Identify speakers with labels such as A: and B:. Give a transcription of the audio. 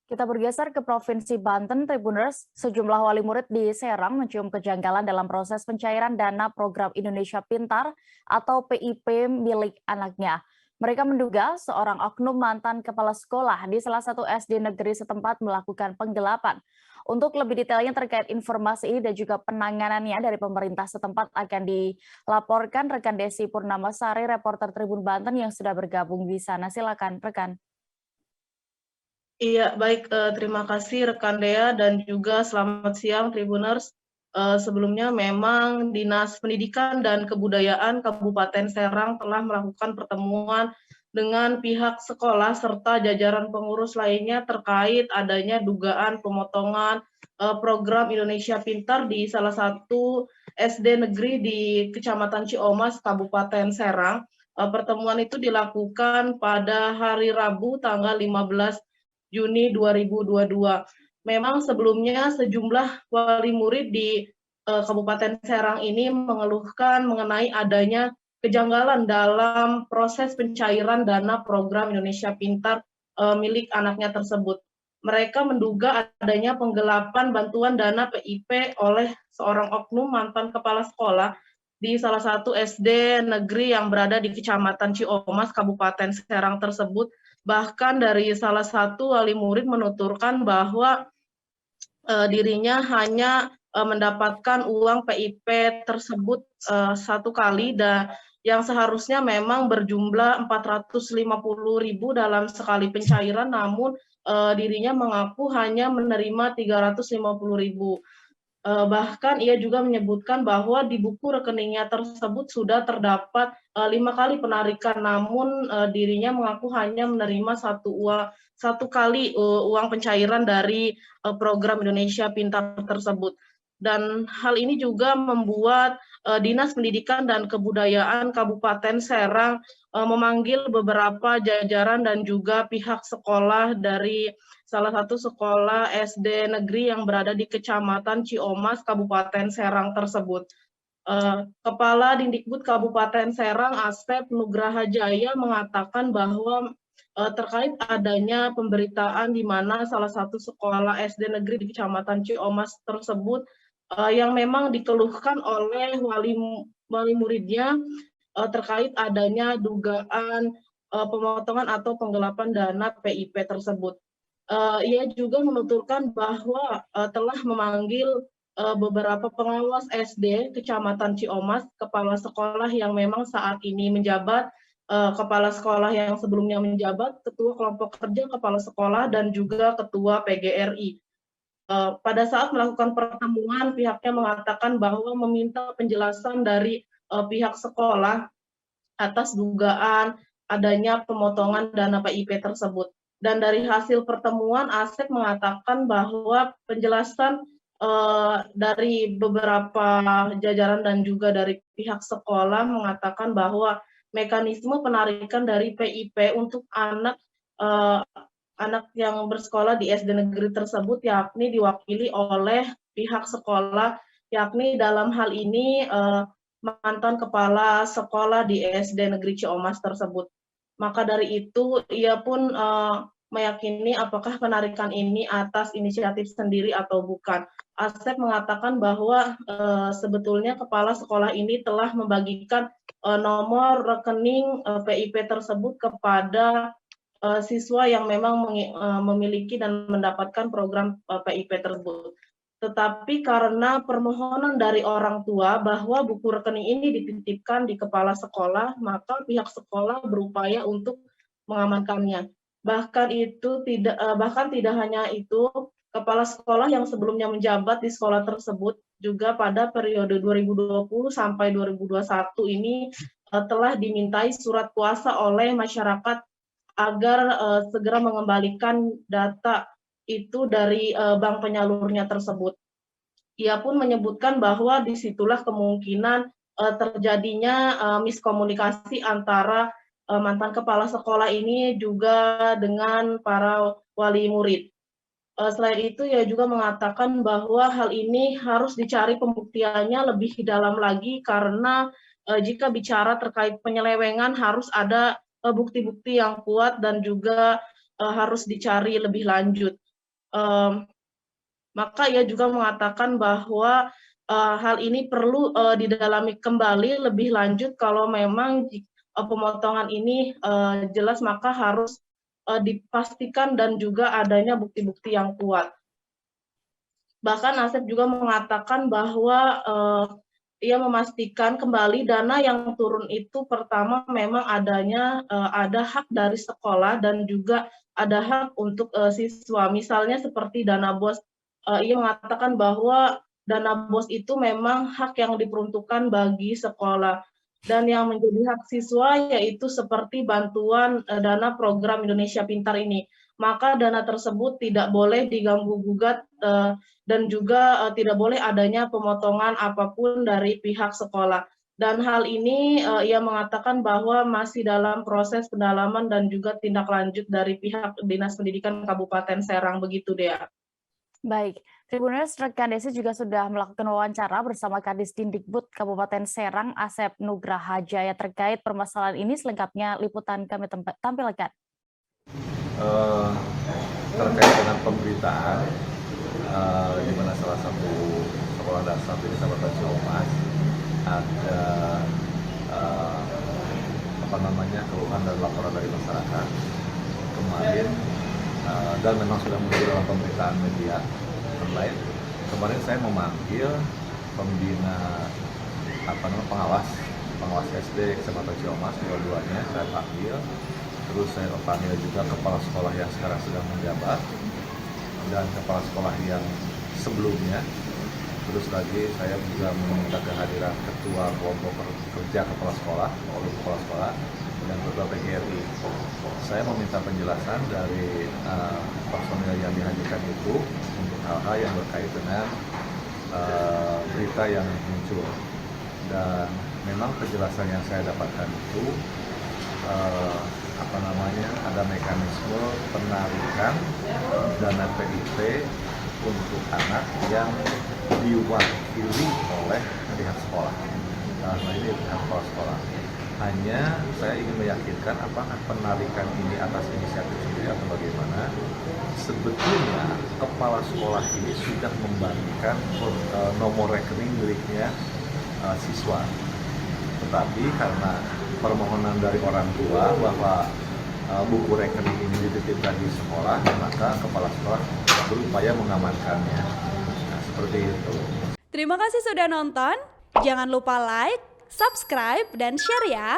A: Kita bergeser ke Provinsi Banten, Tribuners. Sejumlah wali murid di Serang mencium kejanggalan dalam proses pencairan dana program Indonesia Pintar atau PIP milik anaknya. Mereka menduga seorang oknum mantan kepala sekolah di salah satu SD negeri setempat melakukan penggelapan. Untuk lebih detailnya terkait informasi ini dan juga penanganannya dari pemerintah setempat akan dilaporkan rekan Desi Purnamasari, reporter Tribun Banten yang sudah bergabung di sana. Silakan rekan.
B: Iya, baik, terima kasih rekan Dea dan juga selamat siang Tribuners. Sebelumnya memang Dinas Pendidikan dan Kebudayaan Kabupaten Serang telah melakukan pertemuan dengan pihak sekolah serta jajaran pengurus lainnya terkait adanya dugaan pemotongan program Indonesia Pintar di salah satu SD negeri di Kecamatan Ciomas, Kabupaten Serang. Pertemuan itu dilakukan pada hari Rabu tanggal 15 Juni 2022. Memang sebelumnya sejumlah wali murid di Kabupaten Serang ini mengeluhkan mengenai adanya kejanggalan dalam proses pencairan dana program Indonesia Pintar milik anaknya tersebut. Mereka menduga adanya penggelapan bantuan dana PIP oleh seorang oknum mantan kepala sekolah di salah satu SD negeri yang berada di Kecamatan Ciomas, Kabupaten Serang tersebut. Bahkan dari salah satu wali murid menuturkan bahwa dirinya hanya mendapatkan uang PIP tersebut satu kali dan yang seharusnya memang berjumlah 450.000 dalam sekali pencairan, namun dirinya mengaku hanya menerima 350.000. Bahkan ia juga menyebutkan bahwa di buku rekeningnya tersebut sudah terdapat 5 kali penarikan, namun dirinya mengaku hanya menerima satu kali uang pencairan dari program Indonesia Pintar tersebut. Dan hal ini juga membuat Dinas Pendidikan dan Kebudayaan Kabupaten Serang memanggil beberapa jajaran dan juga pihak sekolah dari salah satu sekolah SD negeri yang berada di Kecamatan Ciomas, Kabupaten Serang tersebut. Kepala Dindikbud Kabupaten Serang, Asep Nugraha Jaya, mengatakan bahwa terkait adanya pemberitaan di mana salah satu sekolah SD negeri di Kecamatan Ciomas tersebut yang memang dikeluhkan oleh wali muridnya terkait adanya dugaan pemotongan atau penggelapan dana PIP tersebut. Ia juga menuturkan bahwa telah memanggil beberapa pengawas SD Kecamatan Ciomas, kepala sekolah yang memang saat ini menjabat, kepala sekolah yang sebelumnya menjabat, ketua kelompok kerja kepala sekolah, dan juga ketua PGRI. Pada saat melakukan pertemuan, pihaknya mengatakan bahwa meminta penjelasan dari pihak sekolah atas dugaan adanya pemotongan dana PIP tersebut. Dan dari hasil pertemuan, Asep mengatakan bahwa penjelasan dari beberapa jajaran dan juga dari pihak sekolah mengatakan bahwa mekanisme penarikan dari PIP untuk anak yang bersekolah di SD negeri tersebut yakni diwakili oleh pihak sekolah, yakni dalam hal ini mantan kepala sekolah di SD negeri Ciomas tersebut. Maka dari itu ia pun meyakini apakah penarikan ini atas inisiatif sendiri atau bukan. Asep mengatakan bahwa sebetulnya kepala sekolah ini telah membagikan nomor rekening PIP tersebut kepada siswa yang memang memiliki dan mendapatkan program PIP tersebut. Tetapi karena permohonan dari orang tua bahwa buku rekening ini dititipkan di kepala sekolah, maka pihak sekolah berupaya untuk mengamankannya. Bahkan tidak hanya itu, kepala sekolah yang sebelumnya menjabat di sekolah tersebut juga pada periode 2020 sampai 2021 ini telah dimintai surat kuasa oleh masyarakat agar segera mengembalikan data itu dari bank penyalurnya tersebut. Ia pun menyebutkan bahwa disitulah kemungkinan terjadinya miskomunikasi antara mantan kepala sekolah ini juga dengan para wali murid. Selain itu, ia juga mengatakan bahwa hal ini harus dicari pembuktiannya lebih dalam lagi karena jika bicara terkait penyelewengan harus ada bukti-bukti yang kuat dan juga harus dicari lebih lanjut. Maka ia juga mengatakan bahwa hal ini perlu didalami kembali lebih lanjut kalau memang pemotongan ini jelas, maka harus dipastikan dan juga adanya bukti-bukti yang kuat. Bahkan Asep juga mengatakan bahwa ia memastikan kembali dana yang turun itu pertama memang adanya ada hak dari sekolah dan juga ada hak untuk siswa. Misalnya seperti dana BOS, ia mengatakan bahwa dana BOS itu memang hak yang diperuntukkan bagi sekolah. Dan yang menjadi hak siswa yaitu seperti bantuan dana program Indonesia Pintar ini. Maka dana tersebut tidak boleh diganggu-gugat dan juga tidak boleh adanya pemotongan apapun dari pihak sekolah. Dan hal ini ia mengatakan bahwa masih dalam proses pendalaman dan juga tindak lanjut dari pihak Dinas Pendidikan Kabupaten Serang, begitu Dea.
A: Baik, Tribuners, rekan Desi juga sudah melakukan wawancara bersama Kadis Dindikbud Kabupaten Serang, Asep Nugraha Jaya terkait permasalahan ini. Selengkapnya liputan kami tampilkan.
C: Terkait dengan pemberitaan di mana salah satu sekolah dasar di Desa Bata Ciomas ada keluhan dan laporan dari masyarakat kemarin, dan memang sudah muncul dalam pemberitaan media online. Kemarin saya memanggil pembina pengawas SD Kecamatan Ciomas, dua-duanya saya panggil. Terus saya panggil juga kepala sekolah yang sekarang sedang menjabat dan kepala sekolah yang sebelumnya. Terus lagi saya juga meminta kehadiran ketua kelompok kerja kepala sekolah, dan ketua PGRI. Saya meminta penjelasan dari personil yang dihadirkan itu untuk hal-hal yang berkait dengan berita yang muncul. Dan memang penjelasan yang saya dapatkan itu ada mekanisme penarikan dana PIP untuk anak yang diwakili oleh pihak sekolah. Nah, ini pihak kepala sekolah. Hanya saya ingin meyakinkan apakah penarikan ini atas inisiatif sendiri atau bagaimana. Sebetulnya kepala sekolah ini sudah membagikan nomor rekening miliknya siswa. Tetapi karena permohonan dari orang tua bahwa buku rekening ini dititipkan di sekolah, maka kepala sekolah berupaya mengamankannya. Nah, seperti itu.
D: Terima kasih sudah nonton. Jangan lupa like, subscribe, dan share ya.